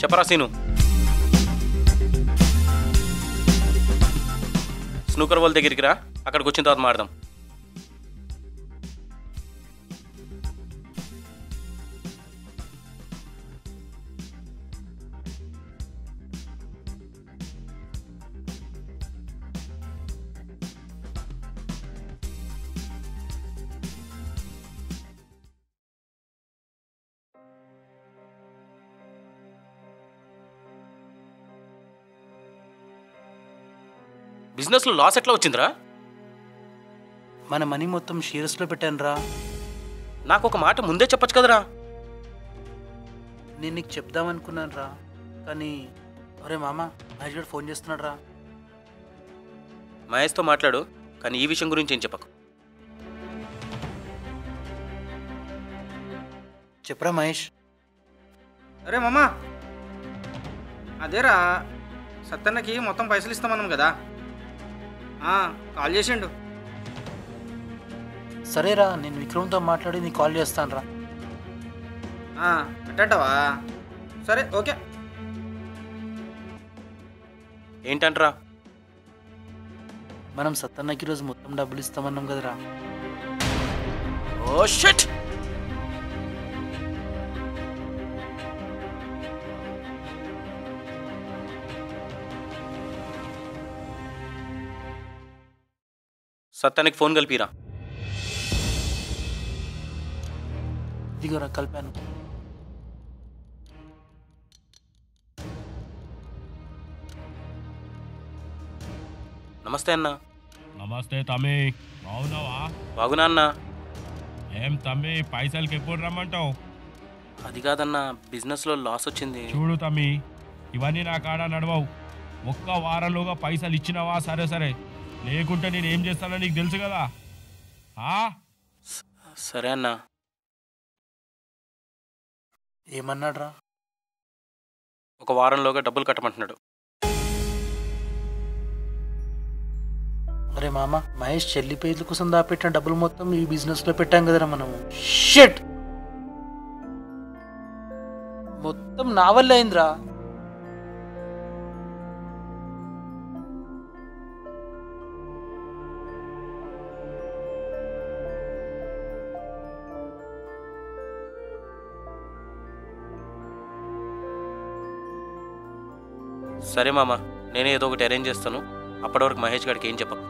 చెప్పరా scene. Snooker వాళ్ళ దగ్గరికి రా, అక్కడికి వచ్చిన తర్వాత మాడదాం. బిజినెస్లో లాస్ ఎట్లా వచ్చిందిరా? మన మనీ మొత్తం షేర్స్లో పెట్టాను రా. నాకు ఒక మాట ముందే చెప్పచ్చు కదరా. నేను నీకు చెప్దామనుకున్నాను రా, కానీ ఒరే మామ మహేష్ గారు ఫోన్ చేస్తున్నాడు రా. మహేష్తో మాట్లాడు, కానీ ఈ విషయం గురించి ఏం చెప్పకు. చెప్పరా మహేష్. అరే మామా, అదేరా సత్తన్నకి మొత్తం పైసలు ఇస్తామన్నాం కదా, కాల్ చేసిండు. సరేరా, నేను విక్రమ్తో మాట్లాడి నీకు కాల్ చేస్తాను రా. అట్టవా? సరే ఓకే. ఏంటంటరా? మనం సత్తన్నకి రోజు మొత్తం డబ్బులు ఇస్తామన్నాం కదరా. Oh shit! సత్యానికి ఫోన్ కలిపిరా. ఇదిగోరా కలిపాను. నమస్తే అన్న. నమస్తే తమ్మి, బాగున్నావా? బాగున్నా అన్న. ఏం తమ్మి, పైసలకి ఎప్పుడు రమ్మంటావు? అది కాదన్న, బిజినెస్లో లాస్ వచ్చింది. చూడు తమ్మి, ఇవన్నీ నా కాడ నడవవు. ఒక్క వారంలోగా పైసలు ఇచ్చినావా సరే సరే, లేకుంటే నేను ఏం చేస్తానో నీకు తెలుసు కదా. సరే అన్న. ఏమన్నాడు రా? ఒక వారంలోగా డబ్బులు కట్టమంటున్నాడు. అరే మామ, మహేష్ చెల్లి పేర్ల కోసం దాపెట్టిన డబ్బులు మొత్తం ఈ బిజినెస్లో పెట్టాం కదరా మనము. షిట్, మొత్తం నా వల్ల అయిందిరా. సరే మామ, నేనే ఏదో ఒకటి అరేంజ్ చేస్తాను. అప్పటి వరకు మహేష్ గారికి ఏం చెప్పకు.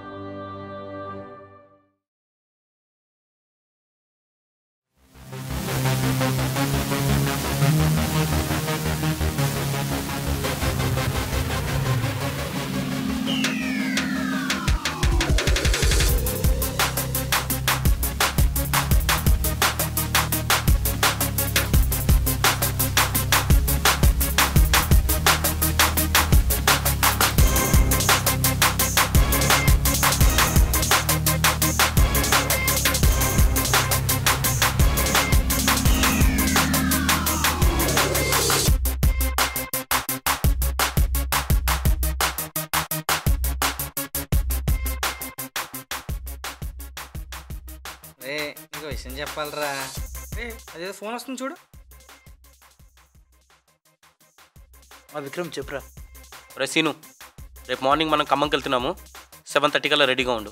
నీకు విషయం చెప్పాలరా. అదేదో ఫోన్ వస్తుంది చూడు. విక్రమ్ చెప్పురా. రే సీను, రేపు మార్నింగ్ మనం ఖమ్మంకి వెళ్తున్నాము. 7:30 కల్లా రెడీగా ఉండు.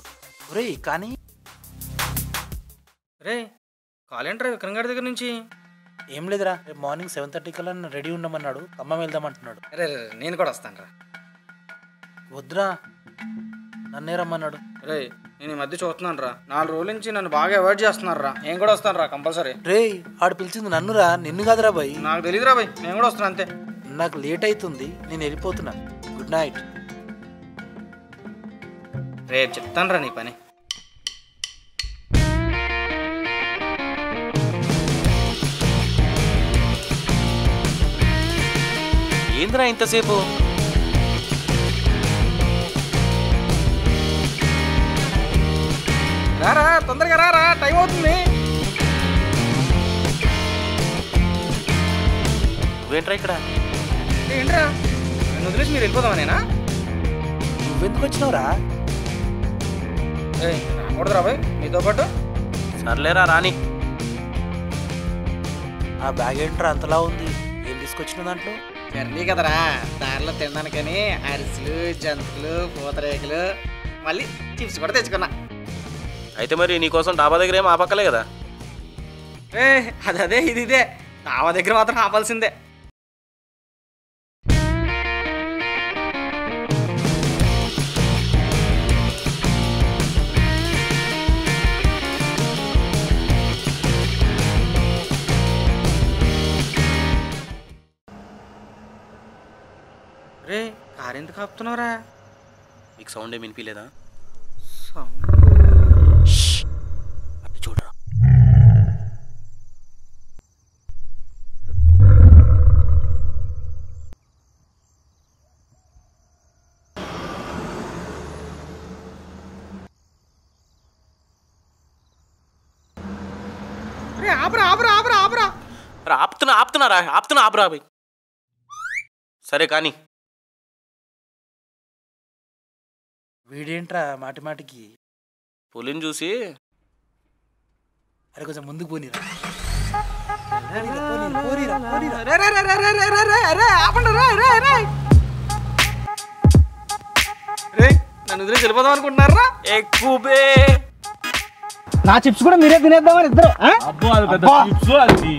రే కానీ రే కాల్ ఏంట్రా విక్రమ్ గారి దగ్గర నుంచి? ఏం లేదురా, రేపు మార్నింగ్ 7:30 కల్లా రెడీ ఉండమన్నాడు. ఖమ్మం వెళ్దామంటున్నాడు. అరే నేను కూడా వస్తాను రా. వద్దురా, నన్నే రమ్మన్నాడు. రే నేను ఈ మధ్య చూస్తున్నాను రా, 4 రోజుల నుంచి నన్ను బాగా అవాయిడ్ చేస్తున్నారు రా. నేను కూడా వస్తాను రా కంపల్సరీ. రే ఆడు పిలిచింది నన్నురా, నిన్ను కాదురా బాయ్. నాకు తెలియదురా బాయ్, నేను కూడా వస్తాను అంతే. నాకు లేట్ అవుతుంది, నేను వెళ్ళిపోతున్నా. Good night. రేపు చెప్తాను రా నీ పని. ఏంద్రా ఇంతసేపు? రారా, తొందరగా రారా, టైం అవుతుంది. నువ్వేంట్రా ఇక్కడ? ఏంట్రా నన్ను వదిలేసి మీరు వెళ్ళిపోదామా? నేనా? నువ్వెందుకు వచ్చినావురా? రాకూడదురా బాయ్ మీతో పాటు. సర్లేరా రాని. ఆ బ్యాగ్ ఏంట్రా అంతలా ఉంది? ఏం తీసుకొచ్చిన దాంట్లో? జర్నీ కదరా, దారిలో తినడానికని అరిసెలు, జంతులు, పూతరేకులు, మళ్ళీ చిప్స్ కూడా తెచ్చుకున్నా. అయితే మరి నీకోసం డాబా దగ్గర ఏం ఆపక్కలే కదా. అదే ఇది ఇదే డాబా దగ్గర మాత్రం ఆపాల్సిందే. రే కారు ఎందుకు ఆపుతున్నావురా? నీకు సౌండ్ ఏమి వినిపించలేదా? అది చూడరా. రే ఆపరా ఆపరా ఆపరా ఆపరా. ఆపుతున్నా ఆపురా భయ్. సరే కానీ వీడేంట్రా మాటి మాటికి? పులిని చూసి అరే కొంచెం ముందుకు పోనీరా. రే నన్ను వదిలేసి వెళ్ళిపోదాం అనుకుంటున్నారా? ఎక్కువే నా చిప్స్ కూడా మీరే తినేద్దామని ఇద్దరు. అబ్బో అది పెద్ద చిప్స్ అది.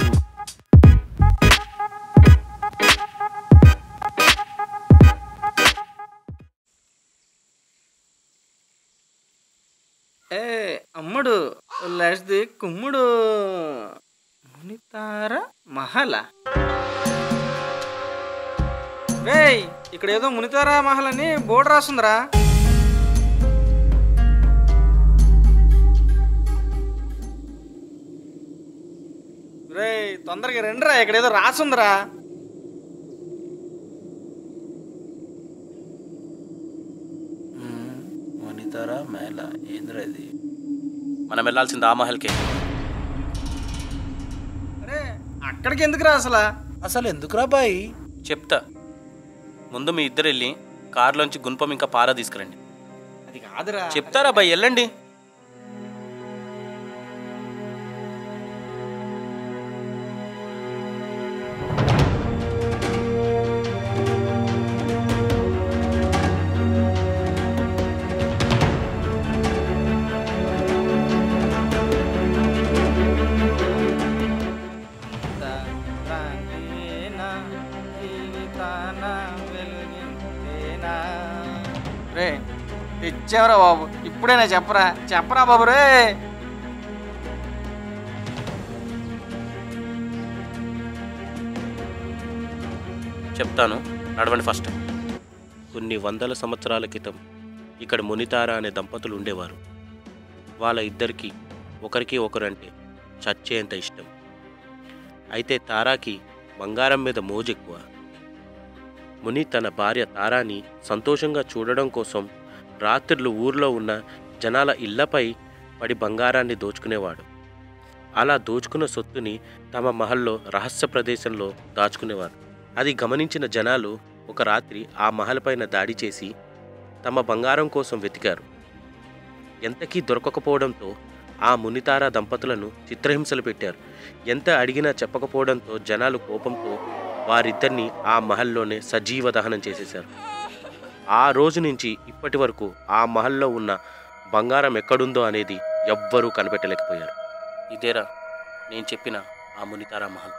అమ్ముడు లాస్ట్ది కుమ్ముడు మునితార మహల్. రేయ్ ఇక్కడ ఏదో మునితార మహల్ అని బోర్డు రాస్తుందిరా. రేయ్ తొందరగా రండిరా, ఇక్కడ ఏదో రాస్తుందిరా. వనితారా మేళ ఏంద్రా ఇది? మనం వెళ్ళాల్సింది ఆ మహల్కే. అరే అక్కడికి ఎందుకురా అసలు? అసలు ఎందుకురా బాయ్? చెప్తా. ముందు మీ ఇద్దరు వెళ్ళి కారులోంచి గుణపం ఇంకా పార తీసుకురండి. అది కాదురా. చెప్తారా బాయ్, వెళ్ళండి. రే తెచ్చావరా బాబు, ఇప్పుడైనా చెప్పరా బాబు. రే చెప్తాను, నడవండి ఫస్ట్. కొన్ని వందల సంవత్సరాల క్రితం ఇక్కడ మునితార అనే దంపతులు ఉండేవారు. వాళ్ళ ఇద్దరికి ఒకరికి ఒకరంటే చచ్చేంత ఇష్టం. అయితే తారాకి బంగారం మీద మోజు ఎక్కువ. ముని తన భార్య తారాని సంతోషంగా చూడడం కోసం రాత్రులు ఊర్లో ఉన్న జనాల ఇళ్లపై పడి బంగారాన్ని దోచుకునేవాడు. అలా దోచుకున్న సొత్తుని తమ మహల్లో రహస్య ప్రదేశంలో దాచుకునేవారు. అది గమనించిన జనాలు ఒక రాత్రి ఆ మహల్ పైన దాడి చేసి తమ బంగారం కోసం వెతికారు. ఎంతకీ దొరకకపోవడంతో ఆ మునితార దంపతులను చిత్రహింసలు పెట్టారు. ఎంత అడిగినా చెప్పకపోవడంతో జనాలు కోపంతో వారిద్దరిని ఆ మహల్లోనే సజీవ దహనం చేసేశారు. ఆ రోజు నుంచి ఇప్పటి వరకు ఆ మహల్లో ఉన్న బంగారం ఎక్కడుందో అనేది ఎవ్వరూ కనిపెట్టలేకపోయారు. ఇదేరా నేను చెప్పిన ఆ మునితార మహల్.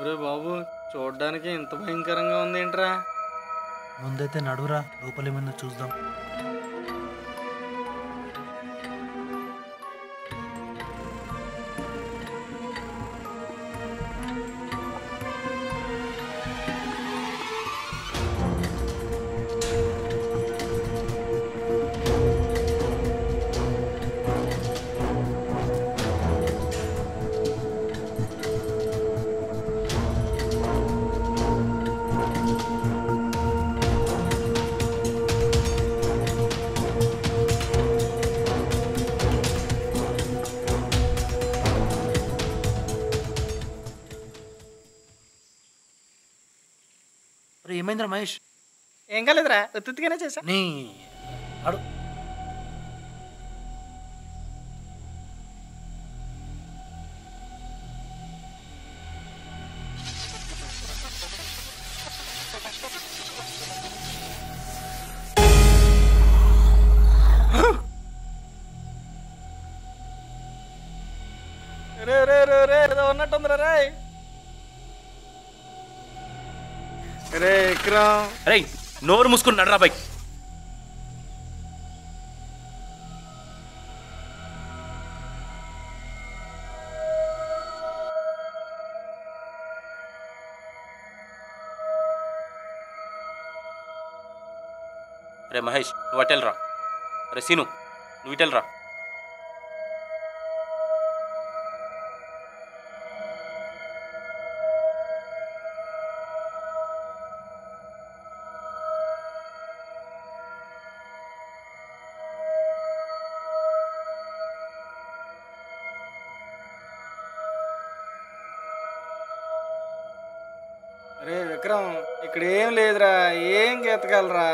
ఒరే బాబు, చూడడానికి ఇంత భయంకరంగా ఉంది ఏంట్రా? ముందైతే నడురా, లోపలేమన్నా చూద్దాం. ఏమైందిరా మహేష్? ఏం కాలేదురా, ఉత్తుగానే చేశా. నీ అడు రే విక్రమ్, అరే నోరు మూసుకుని నడరా బైక్. అరే మహేష్ నువ్వు అటెల్రా. అరే సీను నువ్వు ఇటెల్రా. రే విక్రమ్, ఇక్కడ ఏం లేదురా, ఏం గెతగలరా?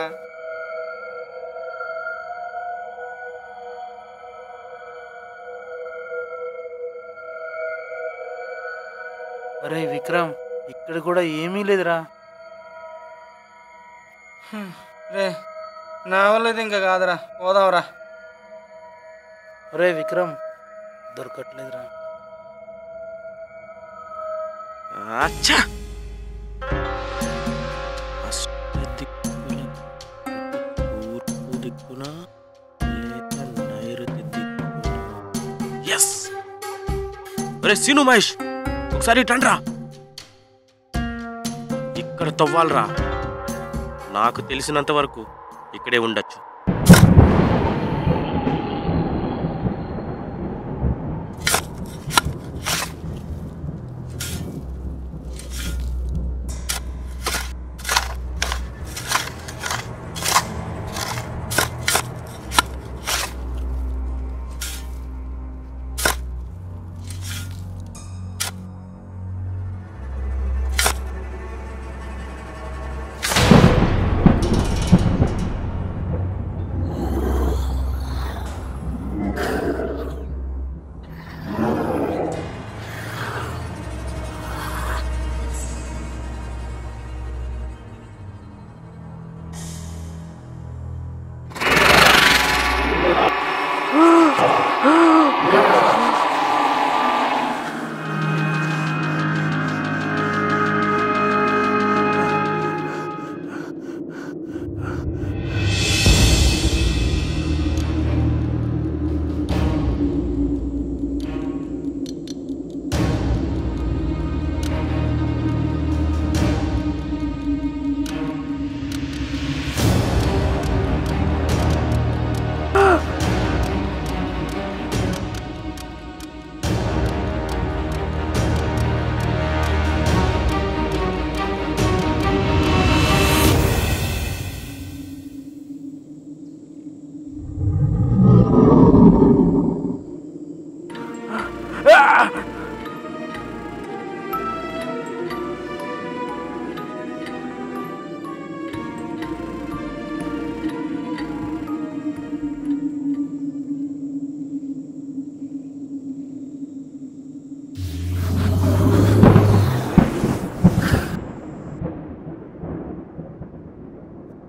అరే విక్రమ్, ఇక్కడ కూడా ఏమీ లేదురా. రే నా వల్ల ఇది ఇంకా కాదురా, పోదాంరా. అరే విక్రమ్, దొరకట్లేదురా. అచ్చా తూర్పు దిక్కున లేక నైరుతి దిక్కున. ఎస్. అరే సీను మహేష్ ఒకసారి ఇటండ్రా. ఇక్కడ తవ్వాలరా. నాకు తెలిసినంత వరకు ఇక్కడే ఉండొచ్చు.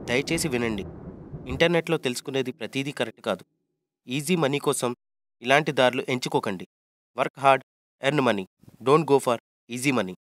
దయచేసి వినండి. ఇంటర్నెట్లో తెలుసుకునేది ప్రతిదీ కరెక్ట్ కాదు. ఈజీ మనీ కోసం ఇలాంటి దారులు ఎంచుకోకండి. Work hard, earn money. Don't go for easy money.